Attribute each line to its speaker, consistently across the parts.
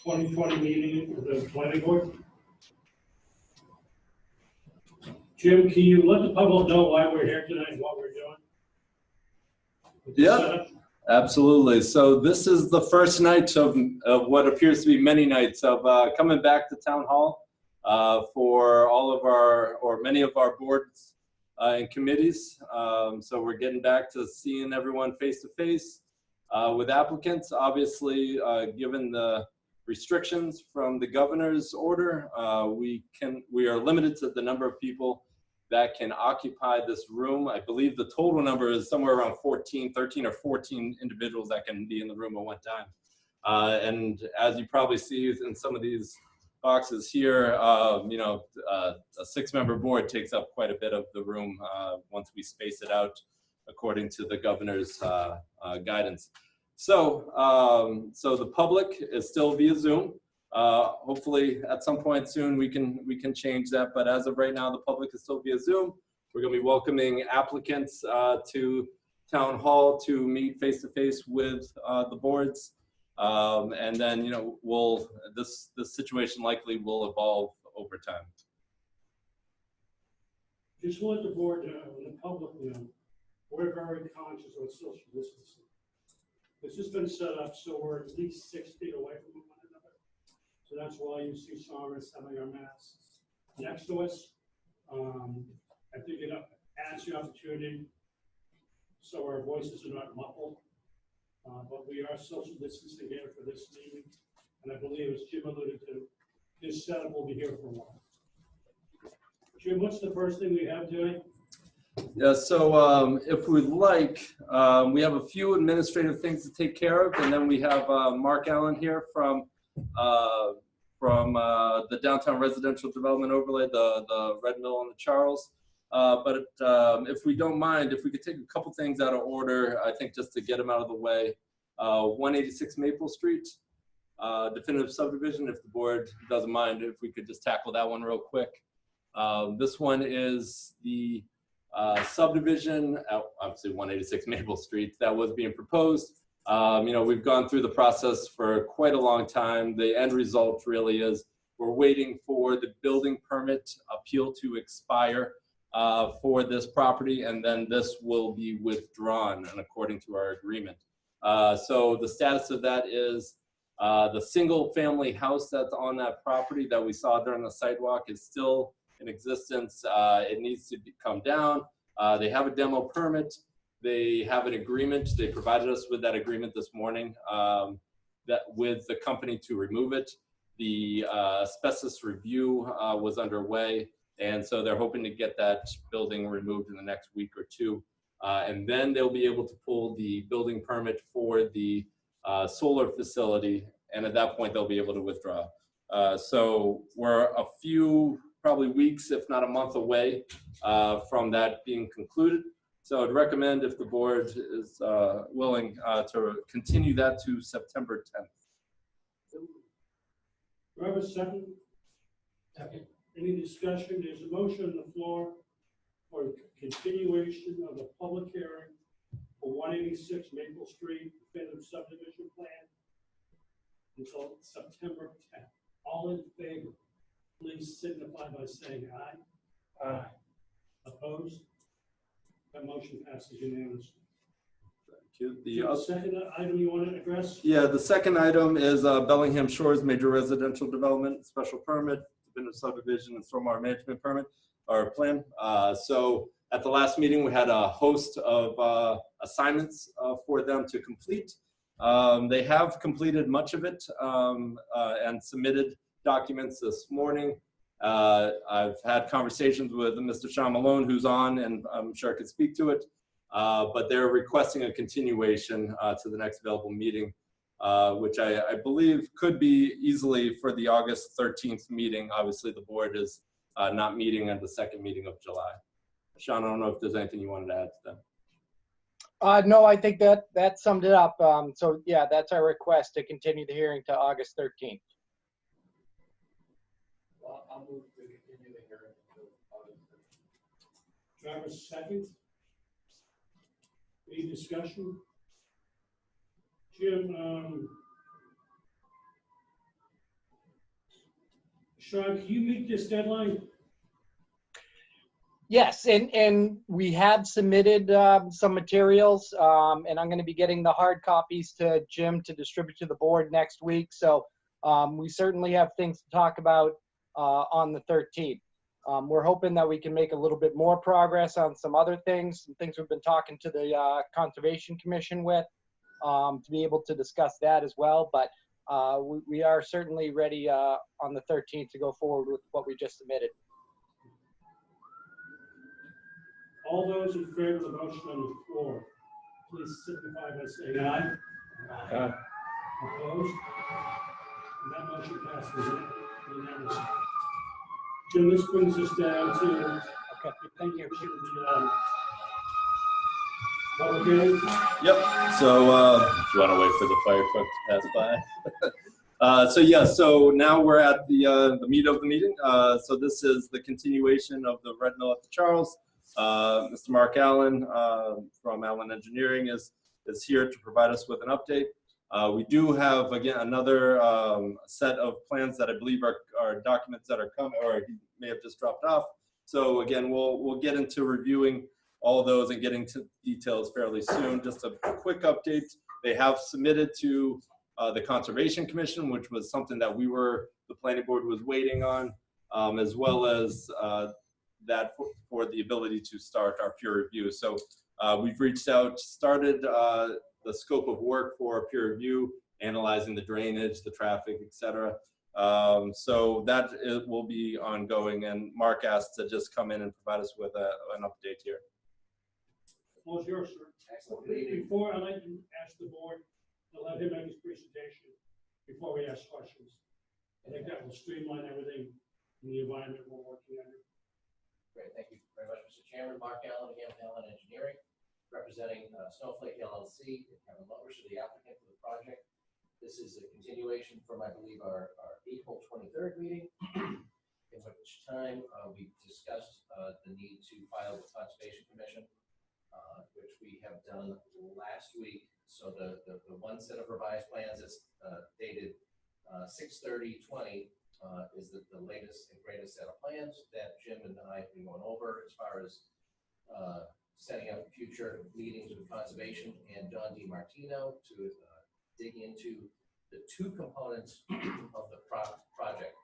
Speaker 1: 2020 meeting of the planning board. Jim, can you let the public know why we're here tonight and what we're doing?
Speaker 2: Yeah, absolutely. So this is the first night of what appears to be many nights of coming back to Town Hall for all of our, or many of our boards and committees. So we're getting back to seeing everyone face to face with applicants. Obviously, given the restrictions from the governor's order, we are limited to the number of people that can occupy this room. I believe the total number is somewhere around 13 or 14 individuals that can be in the room at one time. And as you probably see in some of these boxes here, a 6-member board takes up quite a bit of the room once we space it out according to the governor's guidance. So, so the public is still via Zoom. Hopefully at some point soon we can change that, but as of right now the public is still via Zoom. We're going to be welcoming applicants to Town Hall to meet face to face with the boards, and then this situation likely will evolve over time.
Speaker 1: Just to let the board know and the public know, we're very conscious of social distancing. This has been set up so we're at least 6 feet away from one another. So that's why you see some of us having our masks next to us. I think it adds the opportunity so our voices are not muffled. But we are social distancing here for this meeting. And I believe, as Jim alluded to, this setup will be here for a while. Jim, what's the first thing we have tonight?
Speaker 2: Yeah, so if we'd like, we have a few administrative things to take care of, and then we have Mark Allen here from the Downtown Residential Development Overlay, the Red Mill and the Charles. But if we don't mind, if we could take a couple things out of order, I think just to get them out of the way. 186 Maple Street, definitive subdivision, if the board doesn't mind, if we could just tackle that one real quick. This one is the subdivision, obviously 186 Maple Street, that was being proposed. We've gone through the process for quite a long time. The end result really is we're waiting for the building permit appeal to expire for this property, and then this will be withdrawn and according to our agreement. So the status of that is the single family house that's on that property that we saw during the sidewalk is still in existence. It needs to come down. They have a demo permit. They have an agreement. They provided us with that agreement this morning that with the company to remove it. The asbestos review was underway, and so they're hoping to get that building removed in the next week or two. And then they'll be able to pull the building permit for the solar facility, and at that point they'll be able to withdraw. So we're a few probably weeks, if not a month away from that being concluded. So I'd recommend, if the board is willing, to continue that to September 10th.
Speaker 1: Do I have a second? Second. Any discussion? There's a motion on the floor for continuation of the public hearing for 186 Maple Street, definitive subdivision plan until September 10th. All in favor, please signify by saying aye. Aye. Opposed? That motion passes unanimously.
Speaker 2: Thank you.
Speaker 1: The second item you want to address?
Speaker 2: Yeah, the second item is Bellingham Shores major residential development special permit, definitive subdivision, and stormwater management permit or plan. So at the last meeting, we had a host of assignments for them to complete. They have completed much of it and submitted documents this morning. I've had conversations with Mr. Sean Malone, who's on, and I'm sure I could speak to it, but they're requesting a continuation to the next available meeting, which I believe could be easily for the August 13th meeting. Obviously, the board is not meeting at the second meeting of July. Sean, I don't know if there's anything you wanted to add to that.
Speaker 3: No, I think that summed it up. So yeah, that's our request, to continue the hearing to August 13th.
Speaker 4: Well, I'll move to continue the hearing until August 13th.
Speaker 1: Do I have a second? Any discussion? Jim, Sean, can you meet this deadline?
Speaker 3: Yes, and we have submitted some materials, and I'm going to be getting the hard copies to Jim to distribute to the board next week. So we certainly have things to talk about on the 13th. We're hoping that we can make a little bit more progress on some other things, some things we've been talking to the Conservation Commission with, to be able to discuss that as well. But we are certainly ready on the 13th to go forward with what we just submitted.
Speaker 1: All those in favor of the motion on the floor, please signify by saying aye.
Speaker 2: Aye.
Speaker 1: Opposed? And that motion passes unanimously. Jim, this brings us down to,
Speaker 3: Okay, thank you.
Speaker 1: the public hearing.
Speaker 2: Yep. So if you want to wait for the fire truck to pass by. So now we're at the meat of the meeting. So this is the continuation of the Red Mill at the Charles. Mr. Mark Allen from Allen Engineering is here to provide us with an update. We do have, again, another set of plans that I believe are documents that are coming, or he may have just dropped off. So again, we'll get into reviewing all of those and getting to details fairly soon. Just a quick update. They have submitted to the Conservation Commission, which was something that the planning board was waiting on, as well as that for the ability to start our peer review. So we've reached out, started the scope of work for peer review, analyzing the drainage, the traffic, etc. So that will be ongoing, and Mark asked to just come in and provide us with an update here.
Speaker 1: Well, it's yours, sir.
Speaker 4: Excellent.
Speaker 1: Before I let you ask the board to let him make his presentation, before we ask questions, I think that will streamline everything in the environment we're working under.
Speaker 4: Great, thank you very much, Mr. Chairman. Mark Allen, again, with Allen Engineering, representing Snowflake LLC, and Kevin Lovers, the applicant for the project. This is a continuation from, I believe, our April 23rd meeting, in which time we discussed the need to file with Conservation Commission, which we have done last week. So the one set of revised plans is dated 6/30/20 is the latest and greatest set of plans that Jim and I have been going over as far as setting up future meetings with Conservation and John DiMartino to dig into the two components of the project.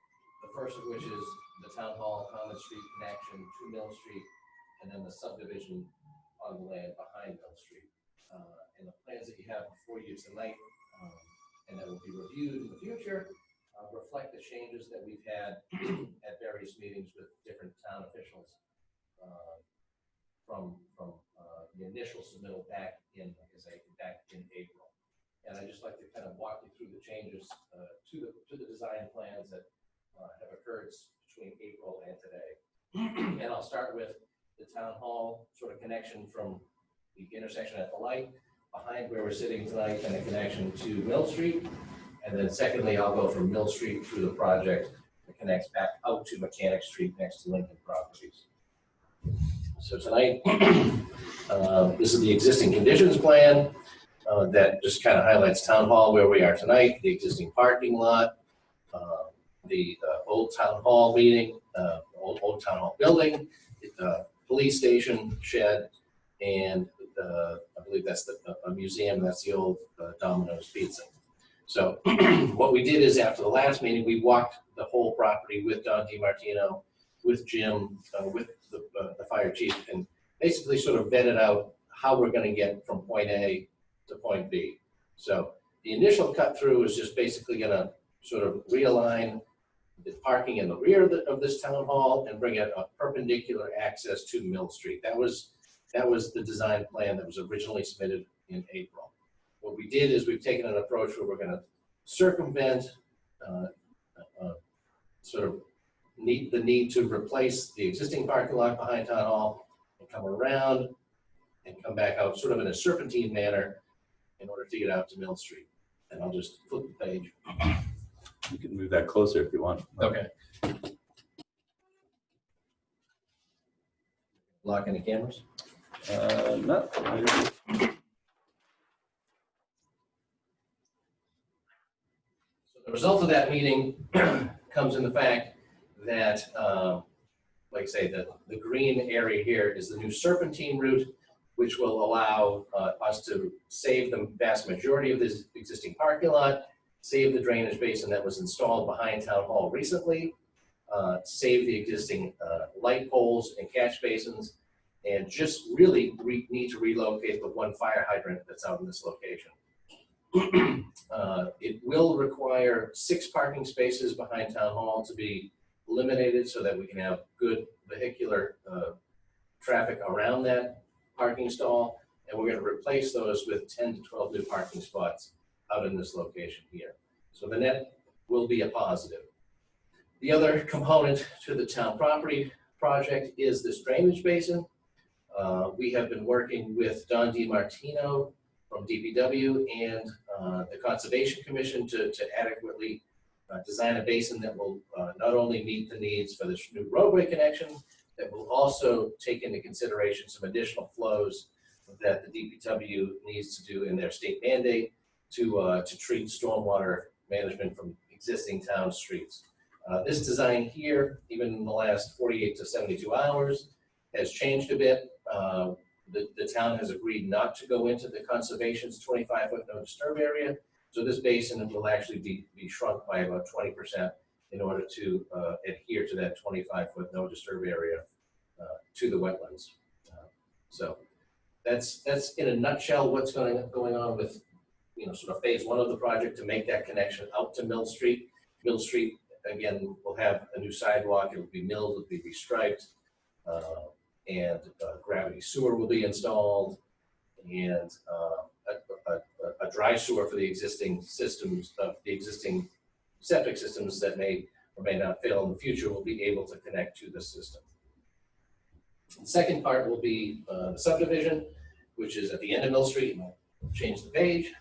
Speaker 4: The first of which is the Town Hall Common Street connection to Mill Street, and then the subdivision on the land behind Mill Street. And the plans that you have before you tonight, and that will be reviewed in the future, reflect the changes that we've had at various meetings with different town officials from the initial submittal back in, back in April. And I'd just like to kind of walk you through the changes to the design plans that have occurred between April and today. And I'll start with the town hall sort of connection from the intersection at the light behind where we're sitting tonight, and a connection to Mill Street. And then secondly, I'll go from Mill Street through the project that connects back out to Mechanic Street next to Lincoln Properties. So tonight, this is the existing conditions plan that just kind of highlights Town Hall where we are tonight, the existing parking lot, the old Town Hall meeting, old Town Hall building, the police station shed, and I believe that's a museum. That's the old Domino's Pizza. So what we did is, after the last meeting, we walked the whole property with Don DiMartino, with Jim, with the fire chief, and basically sort of vetted out how we're going to get from point A to point B. So the initial cut through is just basically going to sort of realign the parking in the rear of this town hall and bring a perpendicular access to Mill Street. That was the design plan that was originally submitted in April. What we did is we've taken an approach where we're going to circumvent sort of the need to replace the existing parking lot behind Town Hall and come around and come back out sort of in a serpentine manner in order to get out to Mill Street. And I'll just flip the page.
Speaker 2: You can move that closer if you want.
Speaker 4: Okay. Lock any cameras?
Speaker 2: No.
Speaker 4: So the result of that meeting comes in the fact that, like I say, the green area here is the new serpentine route, which will allow us to save the vast majority of this existing parking lot, save the drainage basin that was installed behind Town Hall recently, save the existing light poles and catch basins, and just really need to relocate the one fire hydrant that's out in this location. It will require 6 parking spaces behind Town Hall to be eliminated so that we can have good vehicular traffic around that parking stall, and we're going to replace those with 10 to 12 new parking spots out in this location here. So the net will be a positive. The other component to the town property project is this drainage basin. We have been working with Don DiMartino from DPW and the Conservation Commission to adequately design a basin that will not only meet the needs for this new roadway connection, that will also take into consideration some additional flows that the DPW needs to do in their state mandate to treat stormwater management from existing town streets. This design here, even in the last 48 to 72 hours, has changed a bit. The town has agreed not to go into the conservation's 25-foot no disturb area. So this basin will actually be shrunk by about 20% in order to adhere to that 25-foot no disturb area to the wetlands. So that's in a nutshell what's going on with, sort of phase 1 of the project to make that connection out to Mill Street. Mill Street, again, will have a new sidewalk. It will be milled, it will be restriped, and gravity sewer will be installed, and a dry sewer for the existing systems, the existing septic systems that may or may not fail in the future will be able to connect to the system. The second part will be the subdivision, which is at the end of Mill Street. I'll change the page.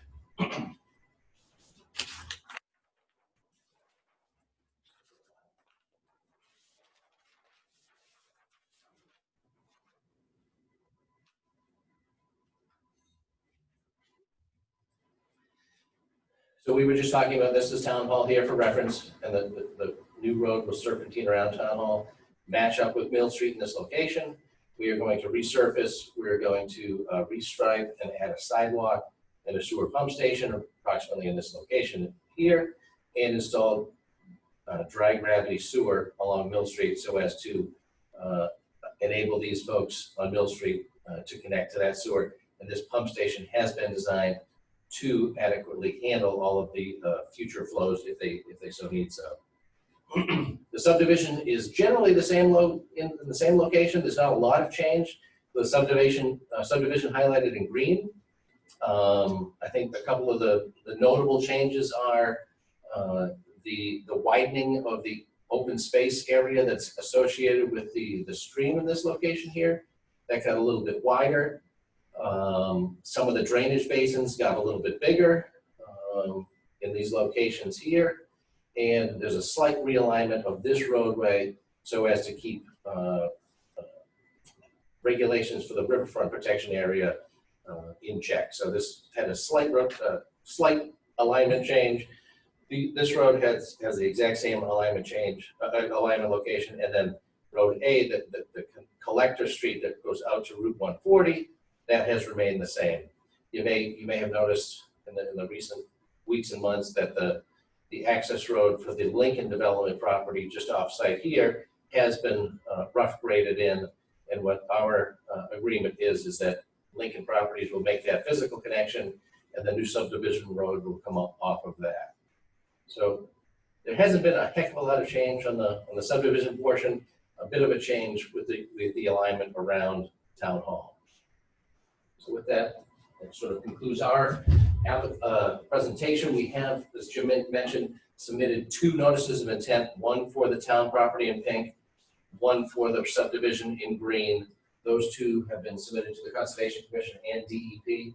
Speaker 4: So we were just talking about this is Town Hall here for reference, and the new road will serpentine around Town Hall, match up with Mill Street in this location. We are going to resurface, we're going to restripe and add a sidewalk and a sewer pump station approximately in this location here, and install dry gravity sewer along Mill Street so as to enable these folks on Mill Street to connect to that sewer. And this pump station has been designed to adequately handle all of the future flows if they so need so. The subdivision is generally the same in the same location. There's not a lot of change. The subdivision highlighted in green. I think a couple of the notable changes are the widening of the open space area that's associated with the stream in this location here. That got a little bit wider. Some of the drainage basins got a little bit bigger in these locations here. And there's a slight realignment of this roadway so as to keep regulations for the riverfront protection area in check. So this had a slight alignment change. This road has the exact same alignment change, alignment location, and then Road A, the collector street that goes out to Route 140, that has remained the same. You may have noticed in the recent weeks and months that the access road for the Lincoln development property just off-site here has been rough graded in, and what our agreement is that Lincoln Properties will make that physical connection, and the new subdivision road will come up off of that. So there hasn't been a heck of a lot of change on the subdivision portion, a bit of a change with the alignment around Town Hall. So with that, that sort of concludes our presentation. We have, as Jim mentioned, submitted 2 notices of intent, one for the town property in pink, one for the subdivision in green. Those 2 have been submitted to the Conservation Commission and DEP.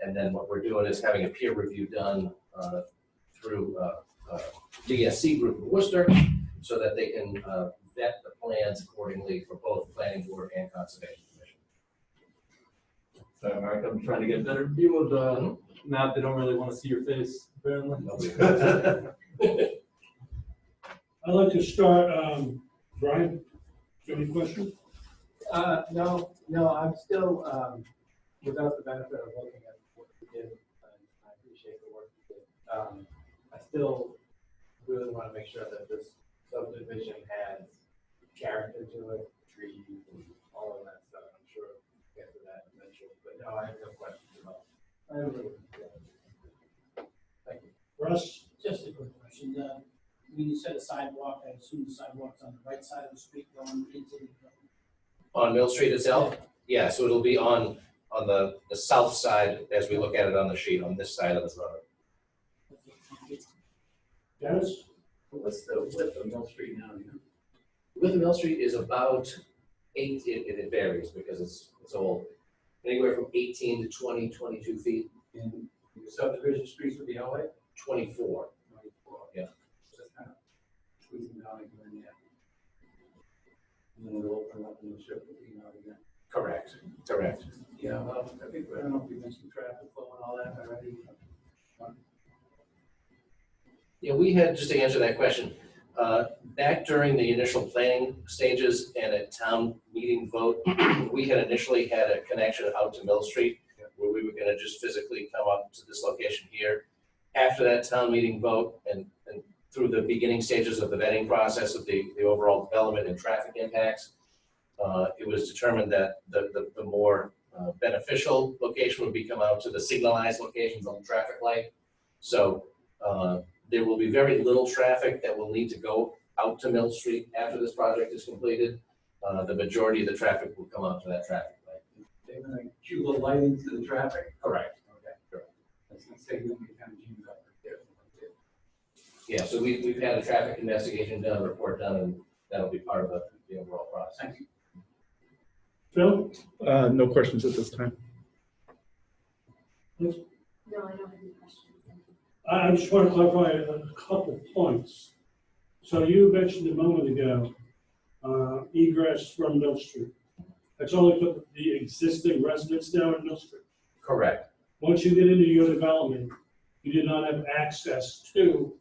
Speaker 4: And then what we're doing is having a peer review done through DSC Group in Worcester so that they can vet the plans accordingly for both Planning Board and Conservation Commission.
Speaker 5: Sorry, Mark, I'm trying to get a better view of the map. They don't really want to see your face, apparently.
Speaker 1: I'd like to start, Brian, do you have any questions?
Speaker 6: No, I'm still, without the benefit of looking at what you did, I appreciate the work you did. I still really want to make sure that this subdivision has character to it, trees and all of that stuff. I'm sure we'll get to that eventually, but no, I have no questions about it. I have no Thank you.
Speaker 1: Russ?
Speaker 7: Just a quick question. When you said a sidewalk, I assume the sidewalk's on the right side of the street going into the.
Speaker 4: On Mill Street itself? Yeah, so it'll be on the south side as we look at it on the sheet, on this side of the road.
Speaker 1: Dennis?
Speaker 5: What's the width of Mill Street now?
Speaker 4: Width of Mill Street is about 8, it varies because it's old. Anywhere from 18 to 20, 22 feet.
Speaker 5: And your subdivision streets would be how wide?
Speaker 4: 24.
Speaker 5: 24.
Speaker 4: Yeah.
Speaker 5: Just kind of squeezing down again, yeah. And then it'll open up in the strip again.
Speaker 4: Correct.
Speaker 5: Yeah, well, I think, I don't know if you mentioned traffic flow and all that already.
Speaker 4: Yeah, we had, just to answer that question, back during the initial planning stages and at town meeting vote, we had initially had a connection out to Mill Street where we were gonna just physically come up to this location here. After that town meeting vote and through the beginning stages of the vetting process of the overall development and traffic impacts, it was determined that the more beneficial location would be come out to the signalized locations on the traffic light. So there will be very little traffic that will need to go out to Mill Street after this project is completed. The majority of the traffic will come out to that traffic light.
Speaker 5: They're gonna cue the lighting to the traffic?
Speaker 4: Correct.
Speaker 5: Okay, correct. That's gonna say you're gonna be kind of genius up there.
Speaker 4: Yeah, so we've had a traffic investigation done, report done, and that'll be part of the overall process.
Speaker 5: Thank you.
Speaker 1: Phil?
Speaker 8: No questions at this time.
Speaker 1: Please.
Speaker 9: No, I don't have any questions. Thank you.
Speaker 1: I just want to clarify a couple points. So you mentioned a moment ago, egress from Mill Street. That's only for the existing residents now in Mill Street.
Speaker 4: Correct.
Speaker 1: Once you get into your development, you do not have access to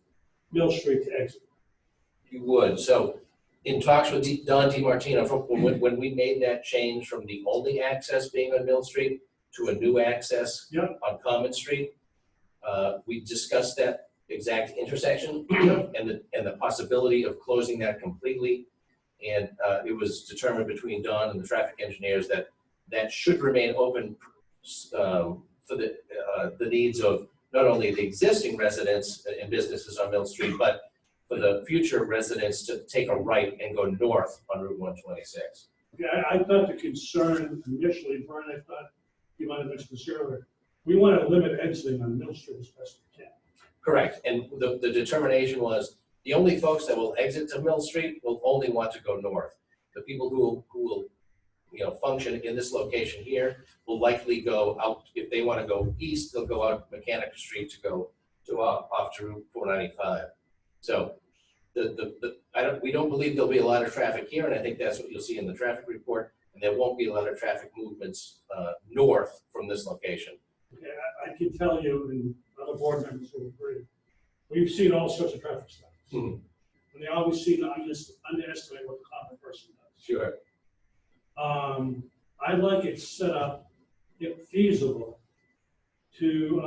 Speaker 1: Mill Street to exit.
Speaker 4: You would. So in talks with Don DiMartino, when we made that change from the only access being on Mill Street to a new access
Speaker 1: Yep.
Speaker 4: on Common Street, we discussed that exact intersection and the possibility of closing that completely. And it was determined between Don and the traffic engineers that that should remain open for the needs of not only the existing residents and businesses on Mill Street, but for the future residents to take a right and go north on Route 126.
Speaker 1: Okay, I thought the concern initially, Brian, I thought you might have mentioned this earlier, we want to limit exiting on Mill Street as best we can.
Speaker 4: Correct, and the determination was the only folks that will exit to Mill Street will only want to go north. The people who will function in this location here will likely go out. If they want to go east, they'll go out Mechanic Street to go to off to Route 495. So we don't believe there'll be a lot of traffic here, and I think that's what you'll see in the traffic report. And there won't be a lot of traffic movements north from this location.
Speaker 1: Okay, I can tell you, and other board members will agree, we've seen all sorts of traffic stops.
Speaker 4: Mhm.
Speaker 1: And they always seem to underestimate what the common person does.
Speaker 4: Sure.
Speaker 1: I'd like it set up, if feasible, to,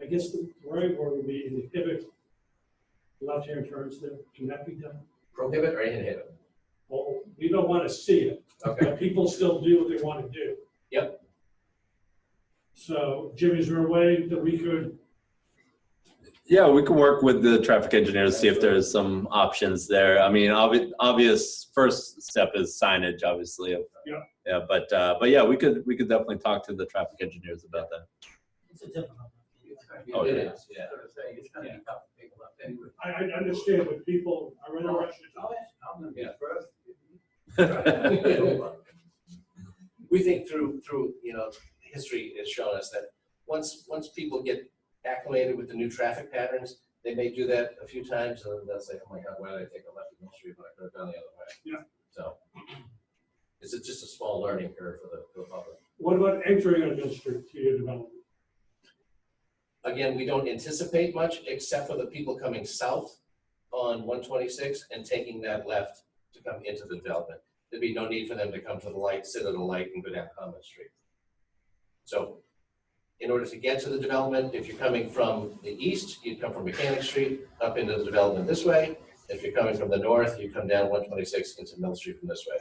Speaker 1: I guess the right word would be inhibit left-hand turns there. Can that be done?
Speaker 4: Prohibit or inhibit?
Speaker 1: Well, we don't want to see it,
Speaker 4: Okay.
Speaker 1: but people still do what they want to do.
Speaker 4: Yep.
Speaker 1: So, Jim, is there a way that we could,
Speaker 2: Yeah, we can work with the traffic engineers, see if there's some options there. I mean, obvious first step is signage, obviously.
Speaker 1: Yeah.
Speaker 2: Yeah, but yeah, we could definitely talk to the traffic engineers about that.
Speaker 7: It's a difficult.
Speaker 2: Oh,
Speaker 4: It
Speaker 2: yeah.
Speaker 4: is, yeah.
Speaker 5: It's gonna be tough to pick up anyway.
Speaker 1: I understand what people are interested in.
Speaker 5: I'm gonna be
Speaker 4: Yeah.
Speaker 5: first.
Speaker 4: We think through history has shown us that once people get acclimated with the new traffic patterns, they may do that a few times and then they'll say, oh my God, why did I take a left in Mill Street when I could have gone the other way?
Speaker 1: Yeah.
Speaker 4: So it's just a small learning curve for the public.
Speaker 1: What about entering on Mill Street to your development?
Speaker 4: Again, we don't anticipate much except for the people coming south on 126 and taking that left to come into the development. There'd be no need for them to come to the light, sit at a light, and go down Common Street. So in order to get to the development, if you're coming from the east, you'd come from Mechanic Street up into the development this way. If you're coming from the north, you come down 126 into Mill Street from this way.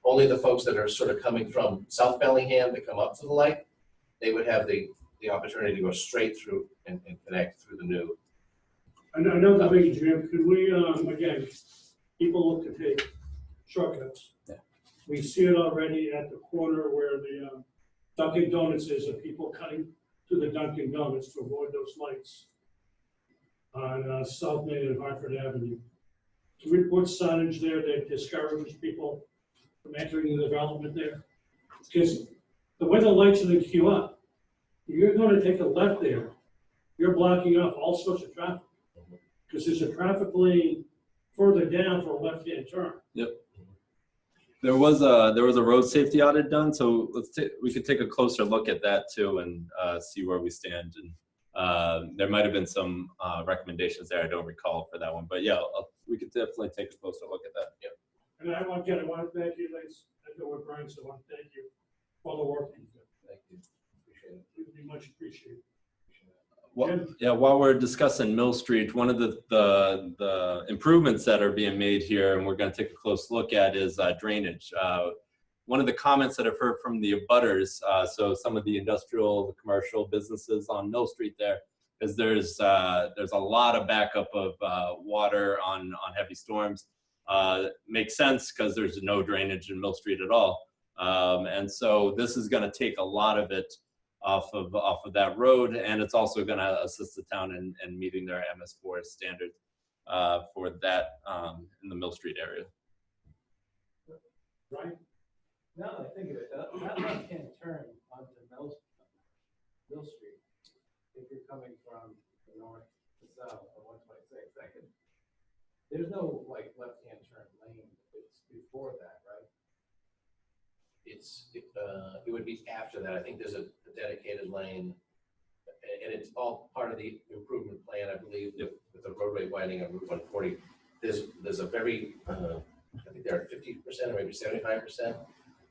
Speaker 4: Only the folks that are sort of coming from South Bellingham to come up to the light, they would have the opportunity to go straight through and connect through the new.
Speaker 1: Another thing, Jim, could we, again, people look to take shortcuts.
Speaker 2: Yeah.
Speaker 1: We see it already at the corner where the Dunkin' Donuts is, of people cutting to the Dunkin' Donuts to avoid those lights on South Main and Hartford Avenue. Can we put signage there that discourages people from entering the development there? Because the way the lights are going to queue up, you're going to take a left there, you're blocking off all sorts of traffic. Because there's a traffic lane further down for a left-hand turn.
Speaker 2: Yep. There was a road safety audit done, so we could take a closer look at that too and see where we stand. And there might have been some recommendations there. I don't recall for that one, but yeah, we could definitely take a closer look at that. Yep.
Speaker 1: And I want to thank you, ladies. I know what Brian said. I want to thank you for the work you do.
Speaker 4: Thank you. Appreciate it.
Speaker 1: It would be much appreciated.
Speaker 2: Yeah, while we're discussing Mill Street, one of the improvements that are being made here, and we're going to take a close look at, is drainage. One of the comments that I've heard from the abutters, so some of the industrial, the commercial businesses on Mill Street there, is there's a lot of backup of water on heavy storms. Makes sense because there's no drainage in Mill Street at all, and so this is going to take a lot of it off of that road, and it's also going to assist the town in meeting their MS4 standards for that in the Mill Street area.
Speaker 1: Right?
Speaker 6: Now that I think of it, that left-hand turn onto Mill Street, if you're coming from the north to south on 126, there's no like left-hand turn lane. It's before that, right?
Speaker 4: It would be after that. I think there's a dedicated lane, and it's all part of the improvement plan, I believe, with the roadway widening on Route 140. There's a very, I think there are 50% or maybe 75%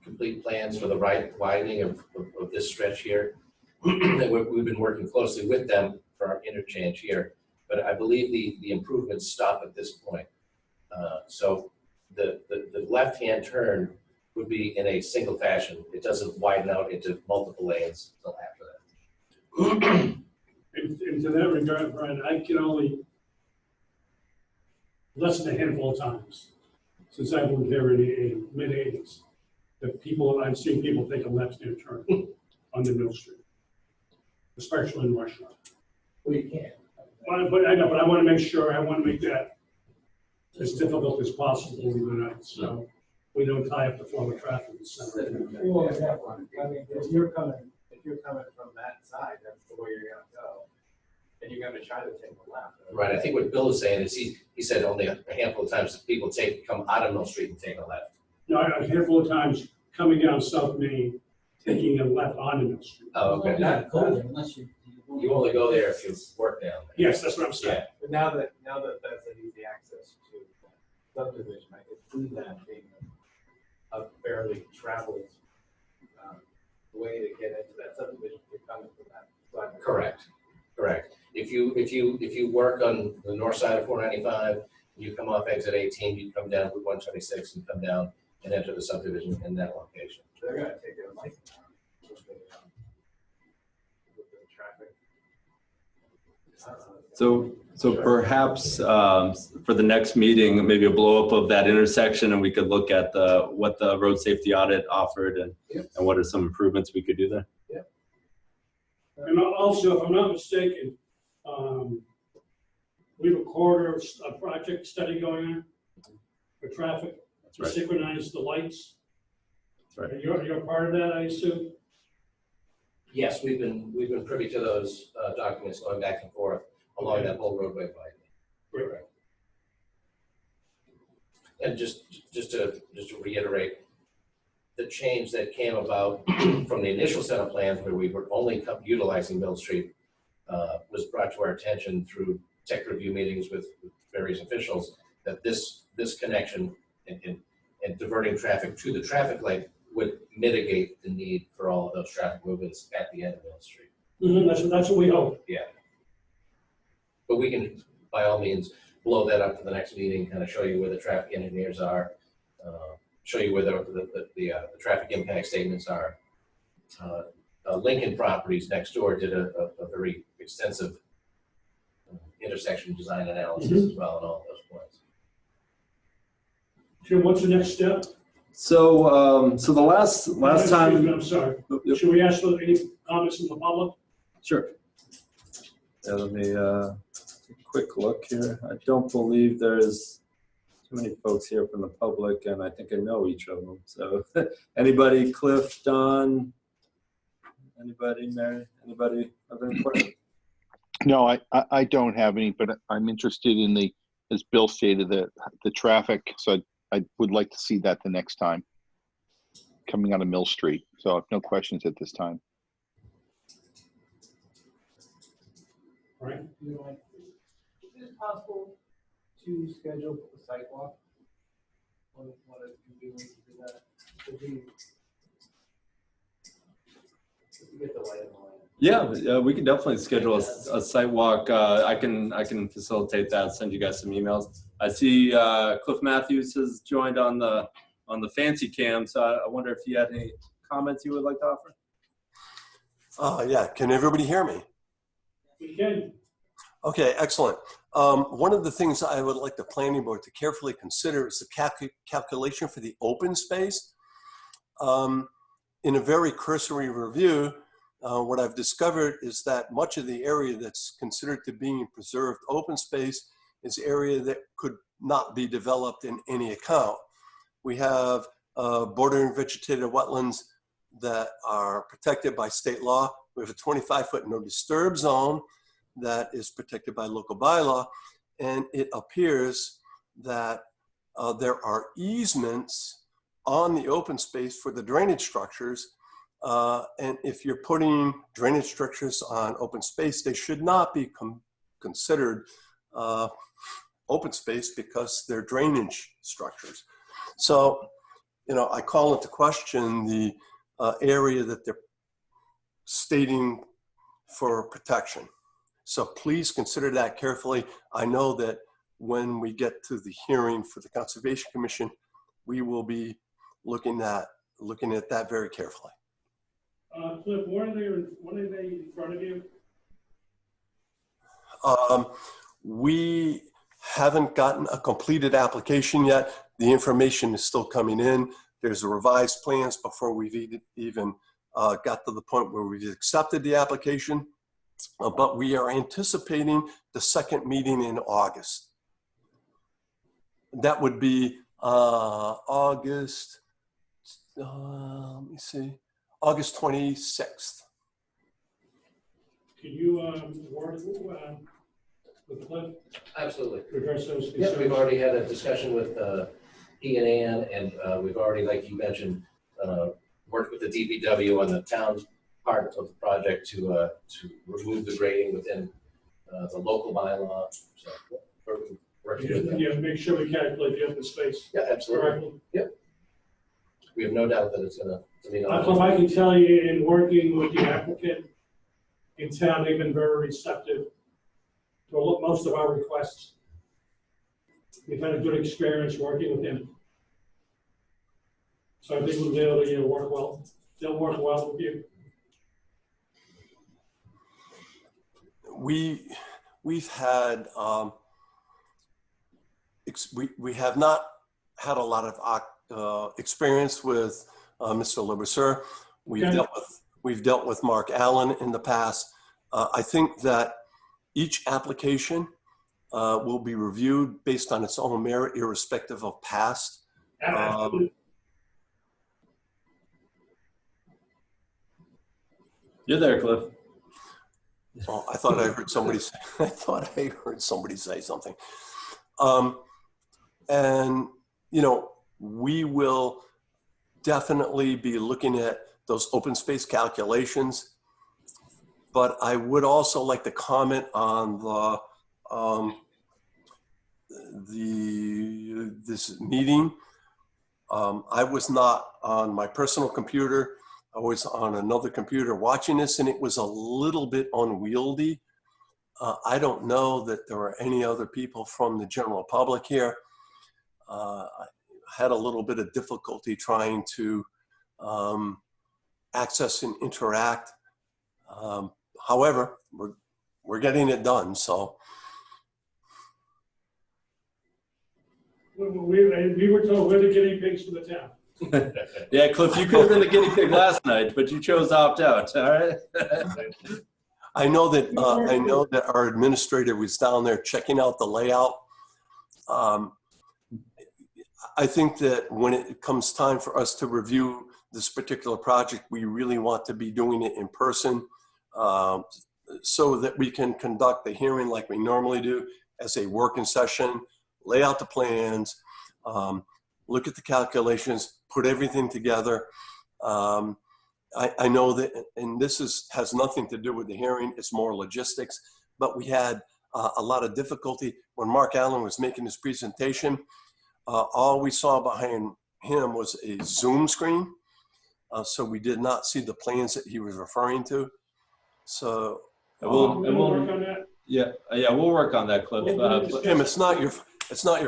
Speaker 4: complete plans for the widening of this stretch here. And we've been working closely with them for our interchange here, but I believe the improvements stop at this point. So the left-hand turn would be in a single fashion. It doesn't widen out into multiple lanes until after that.
Speaker 1: And to that regard, Brian, I can only, less than a handful of times since I moved here in the mid-80s, that I've seen people take a left-hand turn on the Mill Street, especially in rush hour.
Speaker 6: Well, you can't.
Speaker 1: But I know, but I want to make sure, I want to make that as difficult as possible tonight, so we don't tie up the flow of traffic in the center.
Speaker 6: Well, I mean, if you're coming from that side, that's the way you're gonna go. And you're gonna try to take a left.
Speaker 4: Right. I think what Bill is saying is he said only a handful of times that people come out of Mill Street and take a left.
Speaker 1: No, a handful of times coming down South Main, taking a left onto Mill Street.
Speaker 4: Oh, okay.
Speaker 7: Not go there unless you
Speaker 4: only go there if you work down there.
Speaker 1: Yes, that's what I'm saying.
Speaker 4: Yeah.
Speaker 6: But now that that's an easy access to subdivision, I could see that being a fairly traveled way to get into that subdivision if you're coming from that side.
Speaker 4: Correct. If you work on the north side of 495, you come off exit 18, you come down Route 126 and come down and enter the subdivision in that location.
Speaker 6: They're gonna take their license with the traffic. I don't know.
Speaker 2: So perhaps for the next meeting, maybe a blow up of that intersection, and we could look at what the road safety audit offered and what are some improvements we could do there.
Speaker 1: And also, if I'm not mistaken, we have a project study going on for traffic to
Speaker 2: right.
Speaker 1: synchronize the lights.
Speaker 2: That's right.
Speaker 1: You're part of that, I assume?
Speaker 4: Yes, we've been privy to those documents going back and forth along that whole roadway widening.
Speaker 1: Right.
Speaker 4: And just to reiterate, the change that came about from the initial set of plans where we were only utilizing Mill Street was brought to our attention through tech review meetings with various officials, that this connection and diverting traffic to the traffic light would mitigate the need for all of those traffic movements at the end of Mill Street.
Speaker 1: That's what we hope.
Speaker 4: But we can, by all means, blow that up for the next meeting, kind of show you where the traffic engineers are, show you where the traffic impact statements are. Lincoln Properties next door did a very extensive intersection design analysis as well on all of those points.
Speaker 1: Jim, what's the next step?
Speaker 2: So, so the last time.
Speaker 1: I'm sorry.
Speaker 2: Yep.
Speaker 1: Should we ask for any comments from the public?
Speaker 2: Sure. Yeah, let me take a quick look here. I don't believe there's too many folks here from the public, and I think I know each of them. So, anybody, Cliff, Don, anybody, Mary, anybody have any questions?
Speaker 10: No, I don't have any, but I'm interested in the, as Bill stated, the traffic. So I would like to see that the next time coming out of Mill Street. So I have no questions at this time.
Speaker 1: All right.
Speaker 6: Is it possible to schedule a sidewalk? One of you doing to do that? Could we get the light in the line?
Speaker 2: Yeah, we can definitely schedule a site walk. I can facilitate that. Send you guys some emails. I see Cliff Matthews has joined on the fancy cam. So I wonder if you had any comments you would like to offer.
Speaker 11: Yeah, can everybody hear me?
Speaker 1: We can.
Speaker 11: Okay, excellent. One of the things I would like the planning board to carefully consider is the calculation for the open space. In a very cursory review, what I've discovered is that much of the area that's considered to be preserved open space is area that could not be developed in any account. We have bordering vegetated wetlands that are protected by state law. We have a 25-foot no disturb zone that is protected by local bylaw. And it appears that there are easements on the open space for the drainage structures. And if you're putting drainage structures on open space, they should not be considered open space because they're drainage structures. So, I call into question the area that they're stating for protection. So please consider that carefully. I know that when we get to the hearing for the Conservation Commission, we will be looking at that very carefully.
Speaker 1: Cliff, when are they in front of you?
Speaker 11: We haven't gotten a completed application yet. The information is still coming in. There's a revised plans before we've even got to the point where we've accepted the application. But we are anticipating the second meeting in August. That would be August, let me see, August 26th.
Speaker 1: Can you work with Cliff?
Speaker 4: Absolutely.
Speaker 1: Address those
Speaker 4: Yeah,
Speaker 1: concerns?
Speaker 4: we've already had a discussion with he and Ann, and we've already, like you mentioned, worked with the DPW on the town's part of the project to remove the grading within the local bylaw. So we're working with them.
Speaker 1: Yeah, make sure we calculate the open space
Speaker 4: Yeah, absolutely.
Speaker 1: correctly.
Speaker 4: Yep. We have no doubt that it's going to meet all.
Speaker 1: Cliff, I can tell you, in working with the applicant in town, they've been very receptive to most of our requests. We've had a good experience working with him. So I think we'll be able to work well. They'll work well with you.
Speaker 11: We've had we have not had a lot of experience with Mr. Levasseur. We've dealt with Mark Allen in the past. I think that each application will be reviewed based on its own merit, irrespective of past.
Speaker 2: You're there, Cliff.
Speaker 11: Oh, I thought I heard somebody say. I thought I heard somebody say something. And we will definitely be looking at those open space calculations. But I would also like to comment on this meeting. I was not on my personal computer. I was on another computer watching this, and it was a little bit unwieldy. I don't know that there were any other people from the general public here. I had a little bit of difficulty trying to access and interact. However, we're getting it done, so.
Speaker 1: We were told we're the guinea pigs for the town.
Speaker 2: Yeah, Cliff, you could have been the guinea pig last night, but you chose to opt out. All right.
Speaker 11: I know that our administrator was down there checking out the layout. I think that when it comes time for us to review this particular project, we really want to be doing it in person, so that we can conduct the hearing like we normally do as a working session, lay out the plans, look at the calculations, put everything together. I know that, and this has nothing to do with the hearing, it's more logistics, but we had a lot of difficulty when Mark Allen was making his presentation. All we saw behind him was a Zoom screen, so we did not see the plans that he was referring to. So
Speaker 1: We'll work on that.
Speaker 2: Yeah, we'll work on that, Cliff.
Speaker 11: Tim, it's not your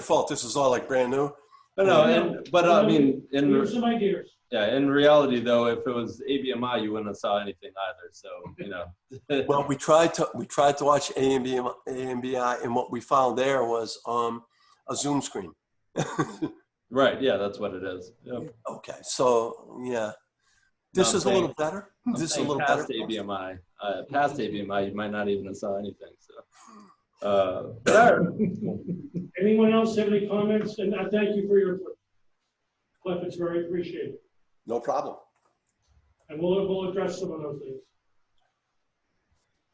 Speaker 11: fault. This is all like brand new.
Speaker 2: I mean,
Speaker 1: Some ideas.
Speaker 2: yeah, in reality though, if it was ABMI, you wouldn't have saw anything either. So, you know.
Speaker 11: Well, we tried to watch ABI, and what we found there was a Zoom screen.
Speaker 2: Right. Yeah, that's what it is. Yep.
Speaker 11: Okay. So yeah, this is a little better. This is a little better.
Speaker 2: Past ABMI, you might not even have saw anything. So, but
Speaker 1: Anyone else have any comments? And I thank you for your input. Cliff, it's very appreciated.
Speaker 11: No problem.
Speaker 1: And we'll address some of those things.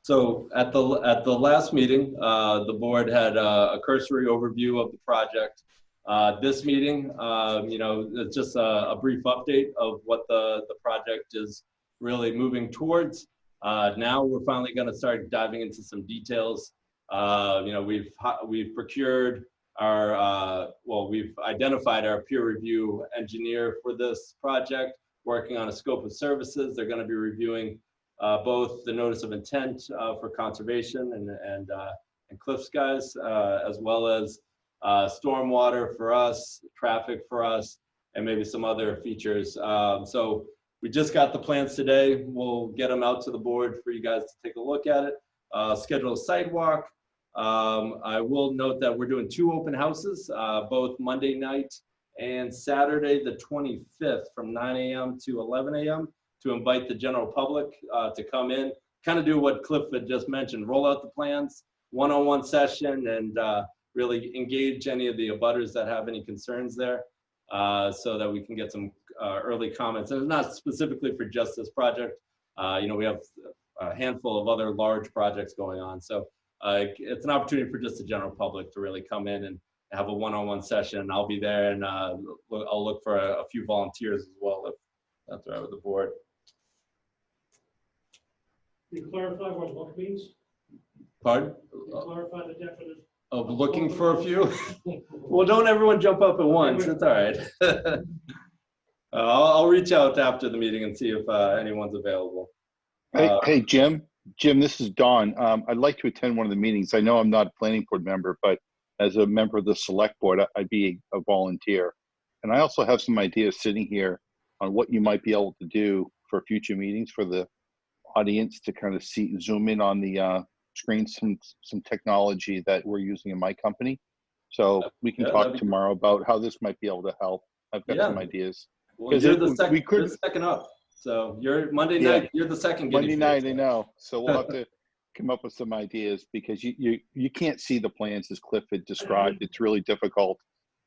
Speaker 2: So at the last meeting, the board had a cursory overview of the project. This meeting, you know, it's just a brief update of what the project is really moving towards. Now we're finally going to start diving into some details. You know, we've procured our, we've identified our peer review engineer for this project, working on a scope of services. They're going to be reviewing both the notice of intent for conservation and Cliff's guys, as well as stormwater for us, traffic for us, and maybe some other features. So we just got the plans today. We'll get them out to the board for you guys to take a look at it. Schedule a sidewalk. I will note that we're doing 2 open houses, both Monday night and Saturday the 25th from 9 a.m. to 11 a.m. to invite the general public to come in, kind of do what Cliff had just mentioned, roll out the plans, one-on-one session, and really engage any of the abutters that have any concerns there, so that we can get some early comments. And it's not specifically for just this project. You know, we have a handful of other large projects going on. So it's an opportunity for just the general public to really come in and have a one-on-one session. I'll be there, and I'll look for a few volunteers as well, if that's all right with the board.
Speaker 1: Can you clarify what look means?
Speaker 2: Pardon?
Speaker 1: Can you clarify the definition?
Speaker 2: Of looking for a few? Well, don't everyone jump up at once. It's all right. I'll reach out after the meeting and see if anyone's available.
Speaker 10: Hey, Jim, this is Don. I'd like to attend one of the meetings. I know I'm not a planning board member, but as a member of the select board, I'd be a volunteer. And I also have some ideas sitting here on what you might be able to do for future meetings for the audience to kind of zoom in on the screen, some technology that we're using in my company. So we can talk tomorrow about how this might be able to help. I've got some ideas.
Speaker 2: Well, you're the second up. So you're Monday night, you're the second
Speaker 10: Monday night, I know. So we'll have to come up with some ideas, because you can't see the plans as Cliff had described. It's really difficult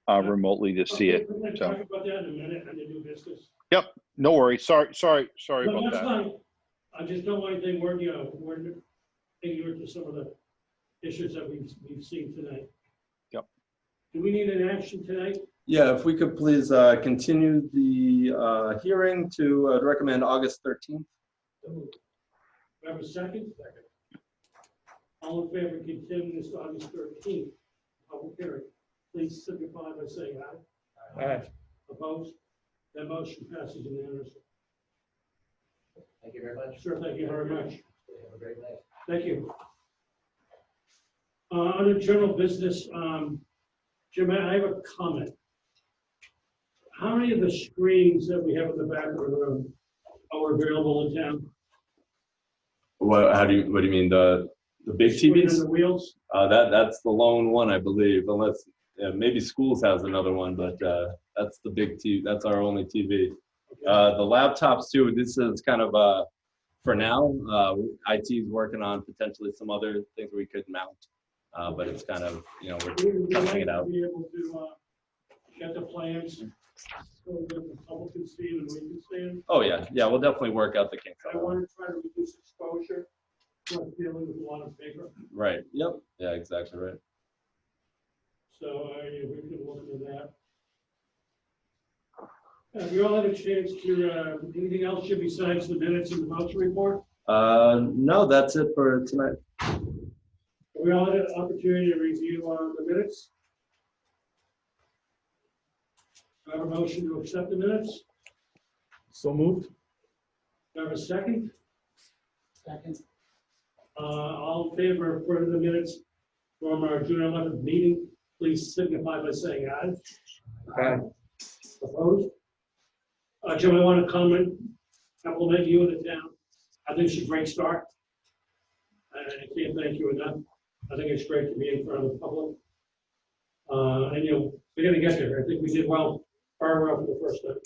Speaker 10: remotely to see it.
Speaker 1: We're going to talk about that in a minute on the new business.
Speaker 10: Yep, no worries. Sorry about
Speaker 1: That's
Speaker 10: that.
Speaker 1: fine. I just don't want anything we're ignorant to some of the issues that we've seen tonight.
Speaker 10: Yep.
Speaker 1: Do we need an action tonight?
Speaker 2: Yeah, if we could please continue the hearing to recommend August 13th.
Speaker 1: Do we have a second? Second. All in favor of continuing this to August 13th, public hearing? please signify by saying aye.
Speaker 8: Aye.
Speaker 1: Opposed? That motion passes unanimously.
Speaker 4: Thank you very much.
Speaker 1: Sir, thank you very much.
Speaker 4: Have a great night.
Speaker 1: Thank you. Under general business, Jim, I have a comment. How many of the screens that we have in the back of the room are available in town?
Speaker 2: What do you mean, the big
Speaker 1: Screen on
Speaker 2: TVs?
Speaker 1: the wheels?
Speaker 2: That's the lone one, I believe, unless maybe schools has another one, but that's the big TV. That's our only TV. The laptops too. This is kind of for now. IT is working on potentially some other things we could mount, but it's kind of we're testing it out.
Speaker 1: Be able to get the plans so that the public can see and we can see them.
Speaker 2: Oh yeah, we'll definitely work out the kinks.
Speaker 1: I want to try to reduce exposure. I'm dealing with a lot of paper,
Speaker 2: Right. Yep. Yeah. Exactly right.
Speaker 1: so we can look into that. Have you all had a chance to, anything else, Jim, besides the minutes and the voucher report?
Speaker 2: No, that's it for tonight.
Speaker 1: We all had an opportunity to review the minutes. Do I have a motion to accept the minutes?
Speaker 8: So moved.
Speaker 1: Do I have a second?
Speaker 7: Second.
Speaker 1: All in favor of approving the minutes from our June 11th meeting, please signify by saying aye.
Speaker 8: Aye.
Speaker 1: Opposed? Jim, I want to compliment you and the town. I think it's a great start. I can't thank you enough. I think it's great to be in front of the public. And we're going to get there. I think we did well, far well for the first time.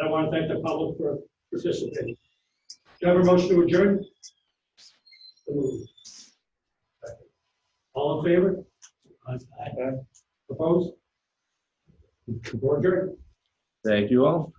Speaker 1: I want to thank the public for participating. Do you have a motion to adjourn? So moved. All in favor? Aye. Opposed? We're adjourned.
Speaker 2: Thank you all.